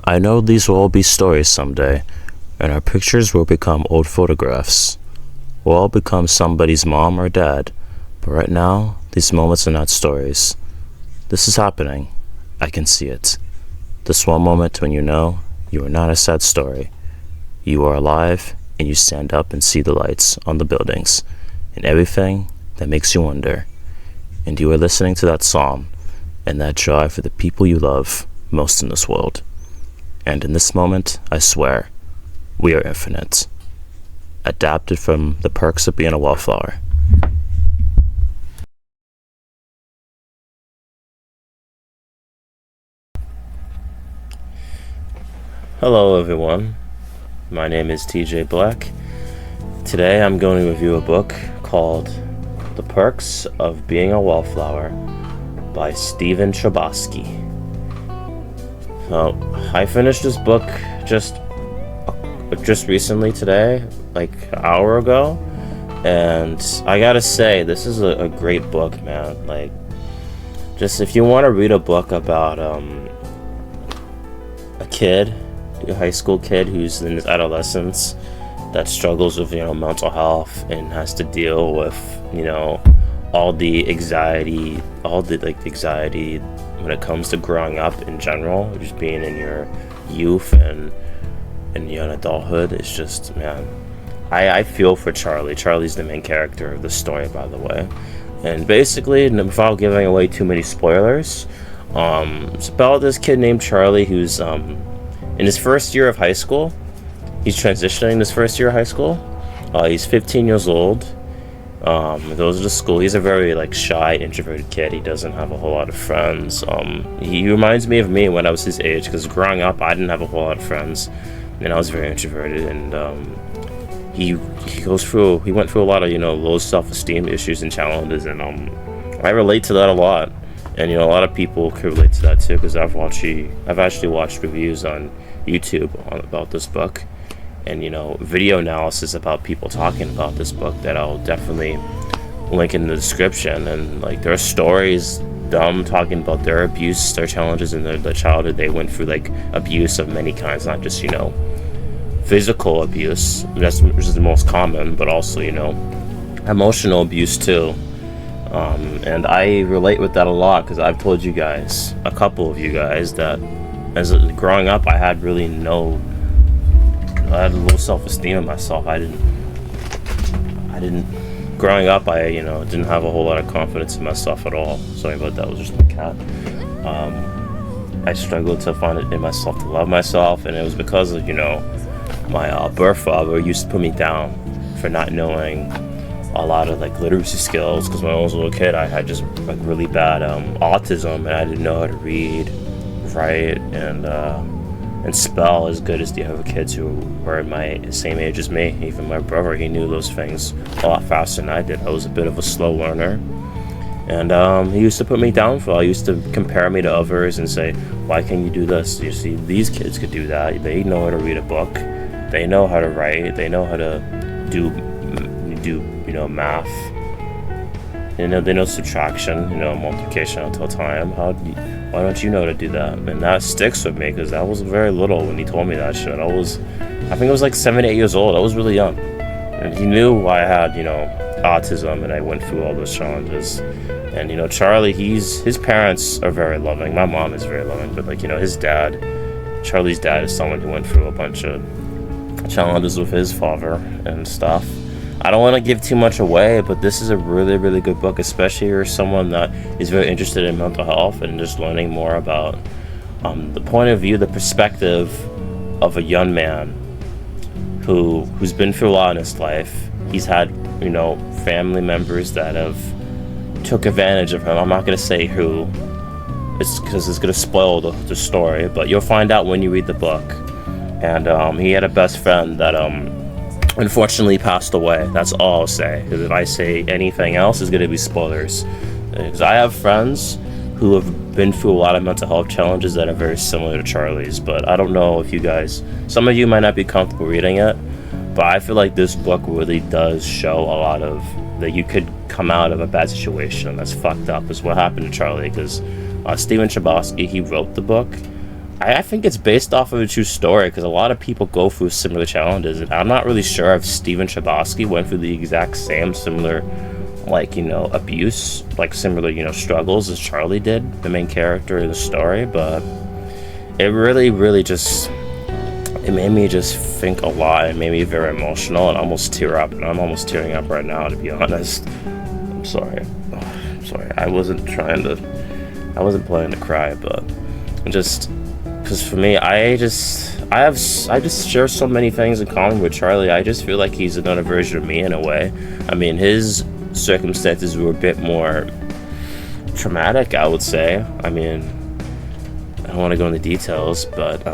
I know these will all be stories someday, and our pictures will become old photographs. We'll all become somebody's mom or dad, but right now, these moments are not stories. This is happening. I can see it. This one moment when you know you are not a sad story. You are alive, and you stand up and see the lights on the buildings, and everything that makes you wonder. And you are listening to that song, and that joy for the people you love most in this world. And in this moment, I swear, we are infinite. Adapted from The Perks of Being a Wallflower. Hello everyone, my name is TJ Blaque. Today I'm going to review a book called The Perks of Being a Wallflower by Stephen Chbosky. So I finished this book just recently today, like an hour ago, and I gotta say, this is a great book, man. Like, just if you want to read a book about a kid, a high school kid who's in his adolescence that struggles with mental health and has to deal with all the anxiety when it comes to growing up in general, just being in your youth and in young adulthood. It's just, man, I feel for Charlie. Charlie's the main character of the story, by the way. And basically, without giving away too many spoilers, it's about this kid named Charlie who's in his first year of high school. He's transitioning his first year of high school. He's 15 years old. He goes to school. He's a very shy, introverted kid. He doesn't have a whole lot of friends. He reminds me of me when I was his age, because growing up I didn't have a whole lot of friends, and I was very introverted. And he went through a lot of low self-esteem issues and challenges, and I relate to that a lot. And a lot of people can relate to that too, because I've actually watched reviews on YouTube about this book, and video analysis about people talking about this book that I'll definitely link in the description. And there are stories, them talking about their abuse, their challenges in their childhood. They went through abuse of many kinds, not just physical abuse, which is the most common, but also emotional abuse too. And I relate with that a lot, because I've told you guys, a couple of you guys, that growing up I had low self-esteem in myself. Growing up I didn't have a whole lot of confidence in myself at all. Sorry about that, was just my cat. I struggled to find it in myself to love myself, and it was because of my birth father used to put me down for not knowing a lot of literacy skills, because when I was a little kid I had just really bad autism, and I didn't know how to read, write, and spell as good as the other kids who were my same age as me. Even my brother, he knew those things a lot faster than I did. I was a bit of a slow learner, and he used to put me down for it. He used to compare me to others and say, why can't you do this? You see, these kids could do that. They know how to read a book, they know how to write, they know how to do math, they know subtraction, multiplication until time. Why don't you know how to do that? And that sticks with me, because I was very little when he told me that shit. I think I was 7, 8 years old. I was really young, and he knew I had autism, and I went through all those challenges. And Charlie, his parents are very loving. My mom is very loving, but his dad, Charlie's dad, is someone who went through a bunch of challenges with his father and stuff. I don't want to give too much away, but this is a really, really good book, especially if you're someone that is very interested in mental health and just learning more about the point of view, the perspective of a young man who's been through a lot in his life. He's had family members that have took advantage of him. I'm not going to say who, it's because it's going to spoil the story, but you'll find out when you read the book. And he had a best friend that unfortunately passed away. That's all I'll say, because if I say anything else, it's going to be spoilers. Because I have friends who have been through a lot of mental health challenges that are very similar to Charlie's, but I don't know if you guys, some of you might not be comfortable reading it, but I feel like this book really does show a lot of that you could come out of a bad situation that's fucked up, is what happened to Charlie. Because Stephen Chbosky, he wrote the book, I think it's based off of a true story because a lot of people go through similar challenges, and I'm not really sure if Steven Chbosky went through the exact same similar, like, abuse, like similar, struggles as Charlie did, the main character in the story. But it really just, it made me just think a lot. It made me very emotional and almost tear up, and I'm almost tearing up right now, to be honest. I'm sorry. I'm sorry. I wasn't planning to cry, but just because for me, I just share so many things in common with Charlie. I just feel like he's another version of me in a way. I mean, his circumstances were a bit more traumatic, I would say. I mean, I don't want to go into details, but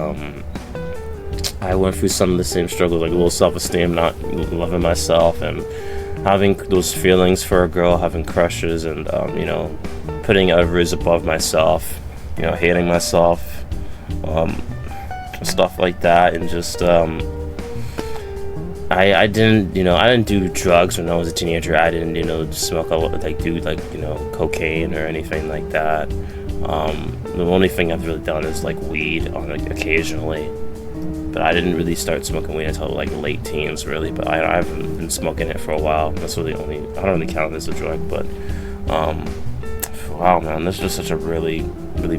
I went through some of the same struggles, like low self-esteem, not loving myself, and having those feelings for a girl, having crushes, and putting others above myself, hating myself, stuff like that. And just I didn't do drugs when I was a teenager. I didn't smoke cocaine or anything like that. The only thing I've really done is like weed occasionally, but I didn't really start smoking weed until like late teens, really. But I haven't been smoking it for a while. That's really I don't really count it as a drug. But wow, man, this is just such a really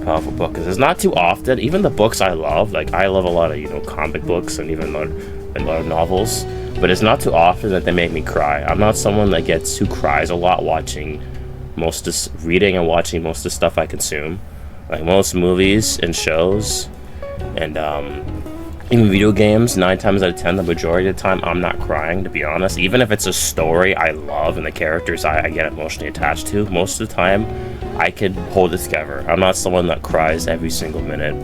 powerful book, because it's not too often, even the books I love, like I love a lot of comic books and even a lot of novels, but it's not too often that they make me cry. I'm not someone that who cries a lot reading and watching most of the stuff I consume, like most movies and shows, and even video games. 9 times out of 10, the majority of the time, I'm not crying, to be honest. Even if it's a story I love and the characters I get emotionally attached to, most of the time I can hold it together. I'm not someone that cries every single minute.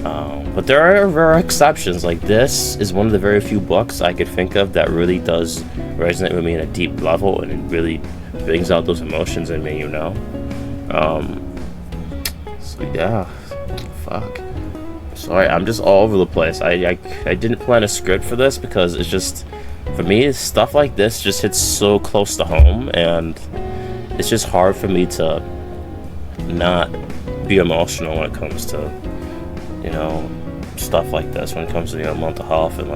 But there are rare exceptions. Like, this is one of the very few books I could think of that really does resonate with me on a deep level, and it really brings out those emotions in me, So yeah, fuck. Sorry, I'm just all over the place. I didn't plan a script for this, because it's just, for me, stuff like this just hits so close to home, and it's just hard for me to not be emotional when it comes to stuff like this, when it comes to mental health and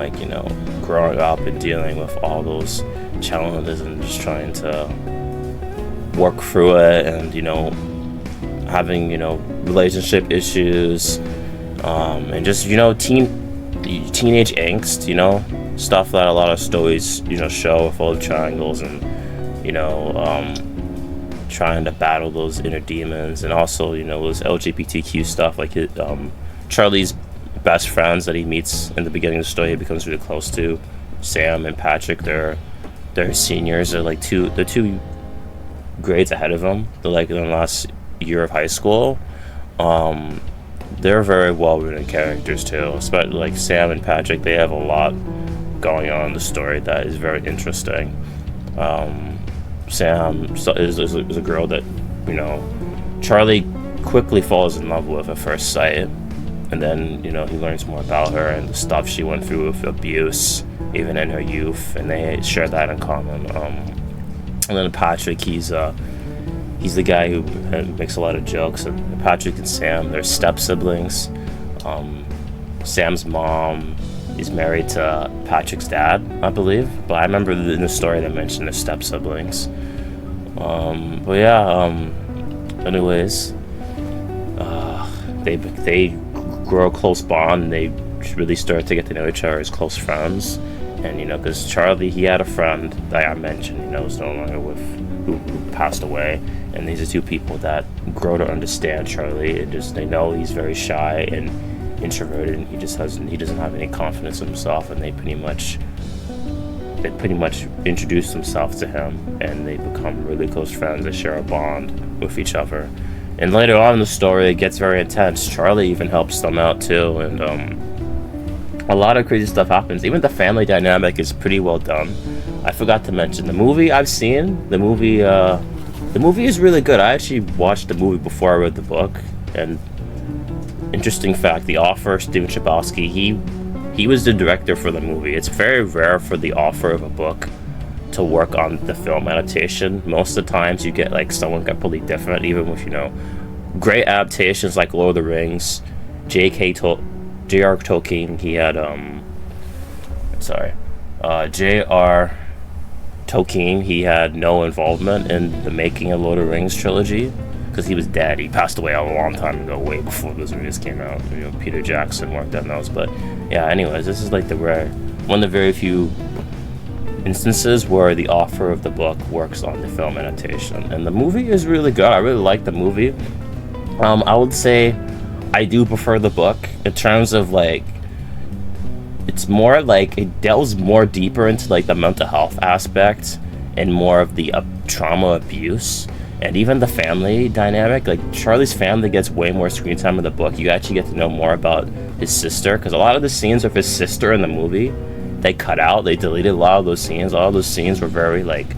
growing up and dealing with all those challenges and just trying to work through it, and having relationship issues, and just teenage angst, stuff that a lot of stories show, with all the triangles, and trying to battle those inner demons, and also those LGBTQ stuff, like Charlie's best friends that he meets in the beginning of the story, he becomes really close to, Sam and Patrick. They're seniors. They're like the 2 grades ahead of him. They're like in the last year of high school. They're very well-written characters too, especially like Sam and Patrick. They have a lot going on in the story that is very interesting. Sam is a girl that Charlie quickly falls in love with at first sight, and then he learns more about her and the stuff she went through with abuse, even in her youth, and they share that in common. And then Patrick, he's the guy who makes a lot of jokes. And Patrick and Sam, they're step siblings. Sam's mom is married to Patrick's dad, I believe, but I remember in the story they mentioned the step siblings. But yeah, anyways, they grow a close bond, and they really start to get to know each other as close friends. And because Charlie, he had a friend that I mentioned, was no longer with, who passed away, and these are 2 people that grow to understand Charlie, and just they know he's very shy and introverted, and he doesn't have any confidence in himself, and they pretty much introduce themselves to him, and they become really close friends. They share a bond with each other, and later on in the story it gets very intense. Charlie even helps them out too, and a lot of crazy stuff happens. Even the family dynamic is pretty well done. I forgot to mention the movie I've seen. The movie is really good. I actually watched the movie before I read the book, and interesting fact, the author, Steven Chbosky, he was the director for the movie. It's very rare for the author of a book to work on the film adaptation. Most of the times you get like someone completely different, even with great adaptations like Lord of the Rings. J.R. Tolkien, he had J.R. Tolkien, he had no involvement in the making of Lord of the Rings trilogy because he was dead. He passed away a long time ago, way before those movies came out. Peter Jackson worked on those. But yeah, anyways, this is like one of the very few instances where the author of the book works on the film adaptation, and the movie is really good. I really like the movie. I would say I do prefer the book in terms of like, it's more like it delves more deeper into like the mental health aspect and more of the trauma, abuse, and even the family dynamic. Like Charlie's family gets way more screen time in the book. You actually get to know more about his sister, because a lot of the scenes of his sister in the movie, they cut out. They deleted a lot of those scenes. All of those scenes were very like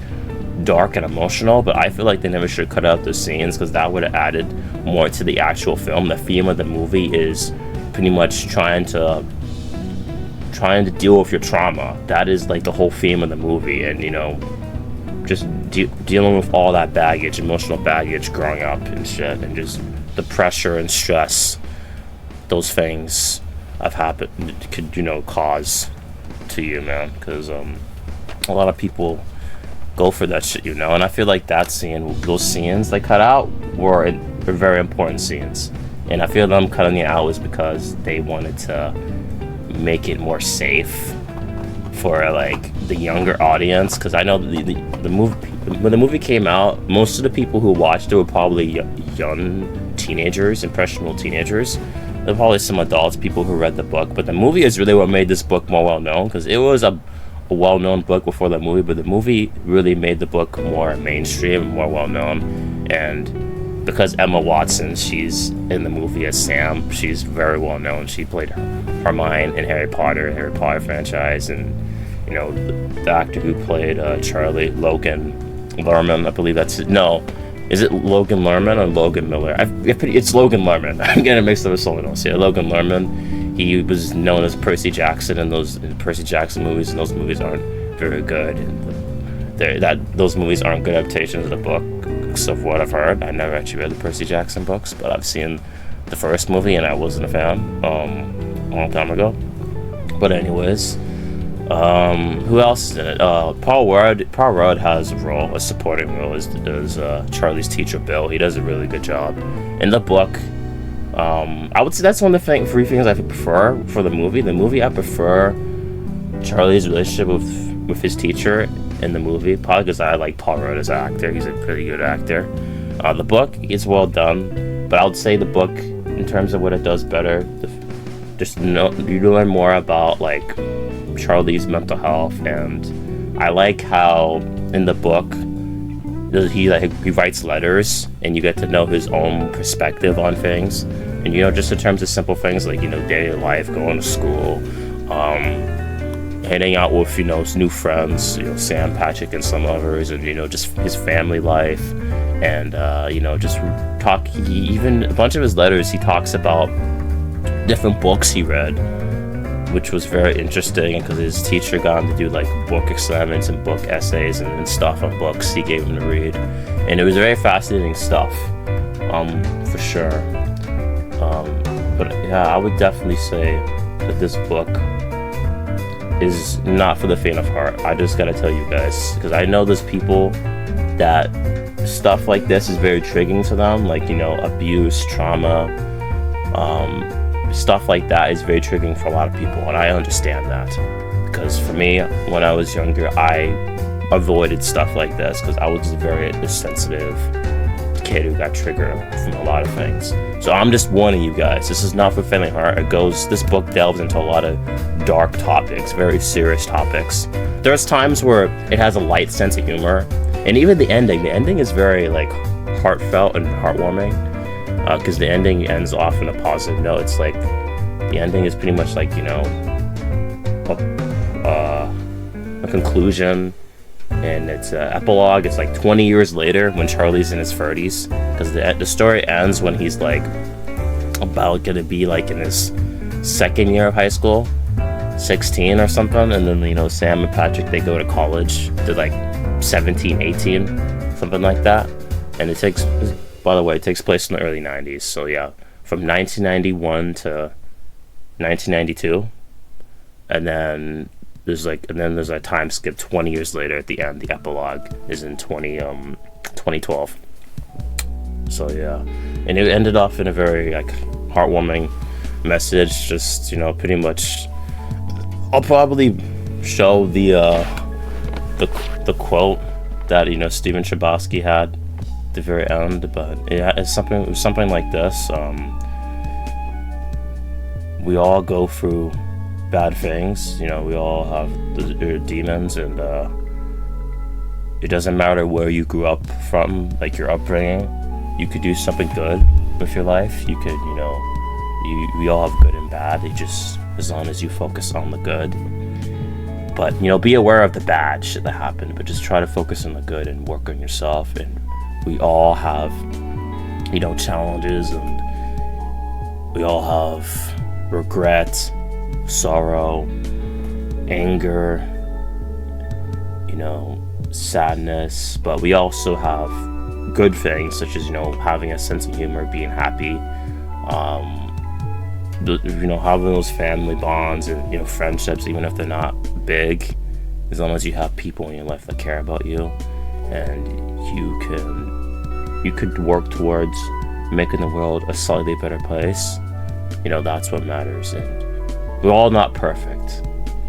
dark and emotional, but I feel like they never should cut out those scenes because that would have added more to the actual film. The theme of the movie is pretty much trying to deal with your trauma. That is like the whole theme of the movie, and just dealing with all that baggage, emotional baggage growing up and shit, and just the pressure and stress those things have happened could cause to you, man, because a lot of people go for that shit, and I feel like those scenes they cut out were very important scenes, and I feel them cutting it out was because they wanted to make it more safe for like the younger audience, because I know the movie, when the movie came out, most of the people who watched it were probably young teenagers, impressionable teenagers. There were probably some adults, people who read the book, but the movie is really what made this book more well known, because it was a well-known book before the movie, but the movie really made the book more mainstream, more well-known. And because Emma Watson, she's in the movie as Sam, she's very well-known. She played Hermione in Harry Potter franchise, and the actor who played Charlie, Logan Lerman, I believe that's it. No, is it Logan Lerman or Logan Miller? It's Logan Lerman. I'm getting mixed up with someone else here. Logan Lerman. He was known as Percy Jackson in those Percy Jackson movies, and those movies aren't very good. And those movies aren't good adaptations of the books, of what I've heard. I never actually read the Percy Jackson books, but I've seen the first movie, and I wasn't a fan a long time ago. But anyways, who else is in it? Paul Rudd has a supporting role as Charlie's teacher Bill. He does a really good job in the book. I would say that's one of the three things I prefer for the movie. The movie, I prefer Charlie's relationship with his teacher in the movie, probably because I like Paul Rudd as an actor. He's a pretty good actor. The book is well done, but I would say the book, in terms of what it does better, you learn more about like Charlie's mental health, and I like how in the book he writes letters, and you get to know his own perspective on things, and just in terms of simple things like daily life, going to school, hanging out with his new friends, Sam, Patrick, and some others, and just his family life, and just talk. Even a bunch of his letters, he talks about different books he read, which was very interesting, because his teacher got him to do like book assignments and book essays and stuff on books he gave him to read, and it was very fascinating stuff, for sure. But yeah, I would definitely say that this book is not for the faint of heart. I just gotta tell you guys, because I know there's people that stuff like this is very triggering to them, like abuse, trauma, stuff like that is very triggering for a lot of people, and I understand that, because for me, when I was younger, I avoided stuff like this because I was a very sensitive kid who got triggered from a lot of things. So I'm just warning you guys, this is not for faint of heart. This book delves into a lot of dark topics, very serious topics. There's times where it has a light sense of humor, and even the ending is very like heartfelt and heartwarming, because the ending ends off on a positive note. It's like the ending is pretty much like a conclusion, and it's an epilogue. It's like 20 years later when Charlie's in his 30s, because the story ends when he's like about gonna be like in his second year of high school, 16 or something, and then Sam and Patrick, they go to college. They're like 17, 18, something like that, and it takes place in the early 90s. So yeah, from 1991 to 1992, and then there's a time skip 20 years later at the end. The epilogue is in 2012. So yeah, and it ended off in a very like heartwarming message. Just, you know, pretty much. I'll probably show the quote that, you know, Stephen Chbosky had at the very end, but it was something like this. We all go through bad things, you know. We all have the demons, and it doesn't matter where you grew up from, like your upbringing. You could do something good with your life. You could, you know, we all have good and bad. It just, as long as you focus on the good. But, you know, be aware of the bad shit that happened, but just try to focus on the good and work on yourself. And we all have, you know, challenges, and we all have regret, sorrow, anger, you know, sadness. But we also have good things, such as, you know, having a sense of humor, being happy, you know, having those family bonds and, you know, friendships, even if they're not big, as long as you have people in your life that care about you, and you could work towards making the world a slightly better place. You know, that's what matters. And we're all not perfect,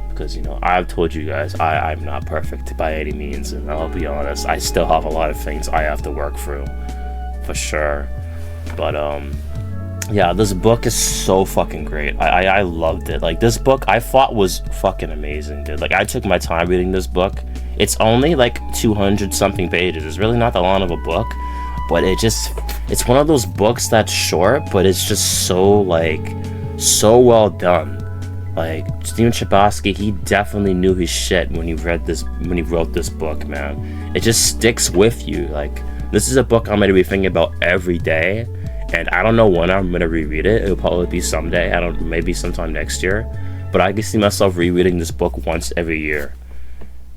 because, you know, I've told you guys I'm not perfect by any means, and I'll be honest, I still have a lot of things I have to work through, for sure. But yeah, this book is so fucking great. I loved it. Like, this book I thought was fucking amazing, dude. Like, I took my time reading this book. It's only like 200 something pages. It's really not that long of a book, but it's one of those books that's short, but it's just so well done. Like, Stephen Chbosky, he definitely knew his shit when he wrote this book, man. It just sticks with you. Like, this is a book I'm gonna be thinking about every day. And I don't know when I'm gonna reread it. It'll probably be someday. Maybe sometime next year. But I can see myself rereading this book once every year.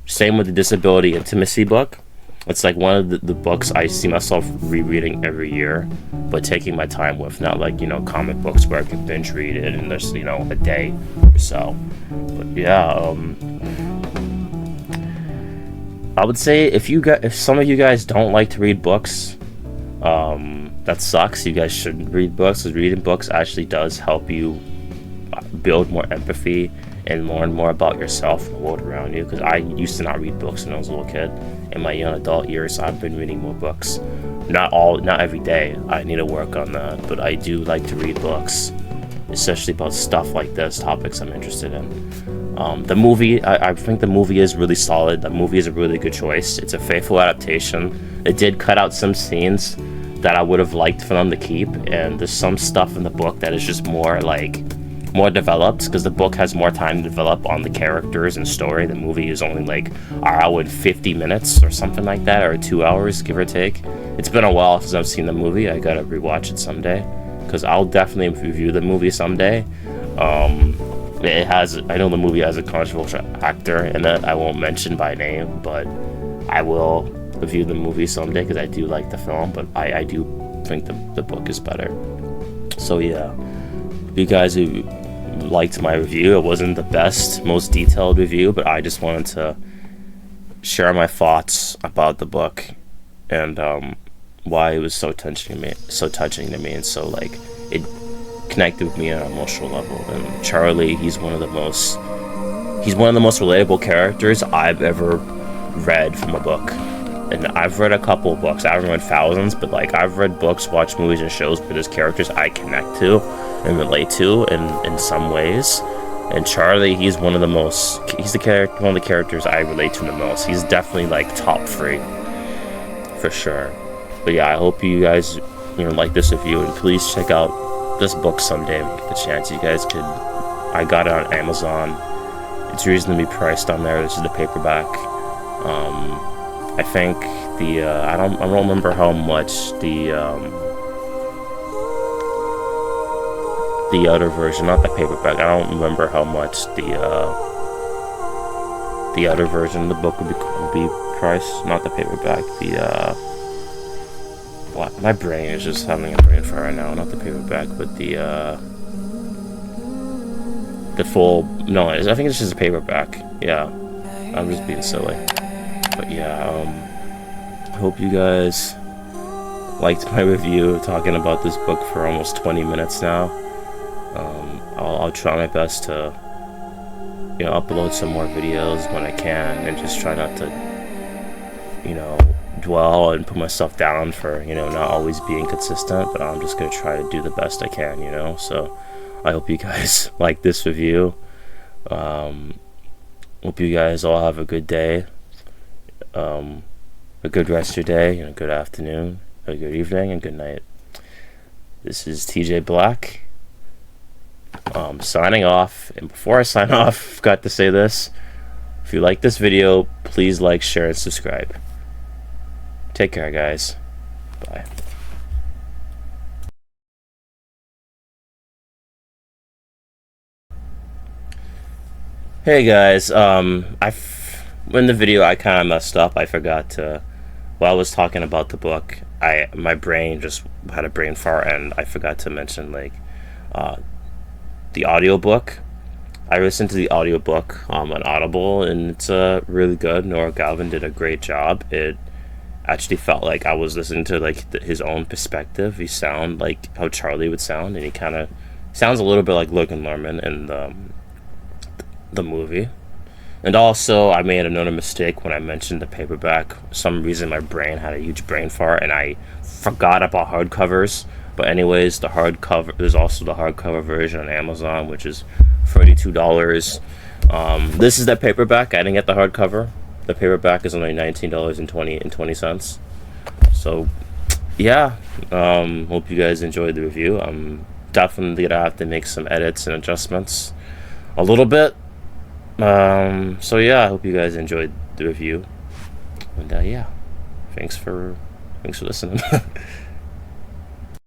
Same with the disability intimacy book. It's like one of the books I see myself rereading every year, but taking my time with. Not like, you know, comic books where I can binge read it in just, you know, a day or so. But yeah, I would say if some of you guys don't like to read books, that sucks. You guys shouldn't read books, because reading books actually does help you build more empathy and learn more about yourself and the world around you. Because I used to not read books when I was a little kid. In my young adult years, I've been reading more books. Not every day. I need to work on that, but I do like to read books, especially about stuff like this, topics I'm interested in. The movie, I think the movie is really solid. The movie is a really good choice. It's a faithful adaptation. It did cut out some scenes that I would have liked for them to keep, and there's some stuff in the book that is just more developed, because the book has more time to develop on the characters and story. The movie is only like an hour and 50 minutes or something like that, or 2 hours, give or take. It's been a while since I've seen the movie. I gotta rewatch it someday, because I'll definitely review the movie someday. I know the movie has a controversial actor in it I won't mention by name, but I will review the movie someday, because I do like the film, but I do think the book is better. So yeah, you guys who liked my review, it wasn't the best, most detailed review, but I just wanted to share my thoughts about the book, and why it was so touching to me, and so like it connected with me on an emotional level. And Charlie, he's one of the most relatable characters I've ever read from a book. And I've read a couple of books. I haven't read thousands, but like I've read books, watched movies and shows where there's characters I connect to and relate to in some ways. And Charlie, he's one of the characters I relate to the most. He's definitely like top 3 for sure. But yeah, I hope you guys, you know, like this review, and please check out this book someday when you get the chance. You guys could. I got it on Amazon. It's reasonably priced on there. This is the paperback. I think I don't remember how much the other version, not the paperback. I don't remember how much the other version of the book would be priced, not the paperback. My brain is just having a brain fart right now. Not the paperback, but the full. No, I think it's just a paperback. Yeah, I'm just being silly. But yeah, I hope you guys liked my review talking about this book for almost 20 minutes now. I'll try my best to, upload some more videos when I can, and just try not to, dwell and put myself down for, not always being consistent, but I'm just going to try to do the best I can, so I hope you guys like this review. Hope you guys all have a good day, a good rest of your day, and a good afternoon, a good evening, and good night. This is TJ Blaque, signing off. And before I sign off, I forgot to say this: if you like this video, please like, share, and subscribe. Take care, guys. Bye. Hey guys, in the video I kind of messed up. I forgot to, while I was talking about the book, my brain just had a brain fart, and I forgot to mention the audiobook. I listened to the audiobook on Audible, and it's really good. Nora Galvin did a great job. It actually felt like I was listening to his own perspective. He sounded like how Charlie would sound, and he kind of sounds a little bit like Logan Lerman in the movie. And also, I made another mistake when I mentioned the paperback. For some reason, my brain had a huge brain fart, and I forgot about hardcovers. But anyways, there's also the hardcover version on Amazon, which is $32. This is the paperback. I didn't get the hardcover. The paperback is only $19.20. So, yeah. Hope you guys enjoyed the review. I'm definitely gonna have to make some edits and adjustments a little bit. So yeah, I hope you guys enjoyed the review. And yeah, thanks for listening.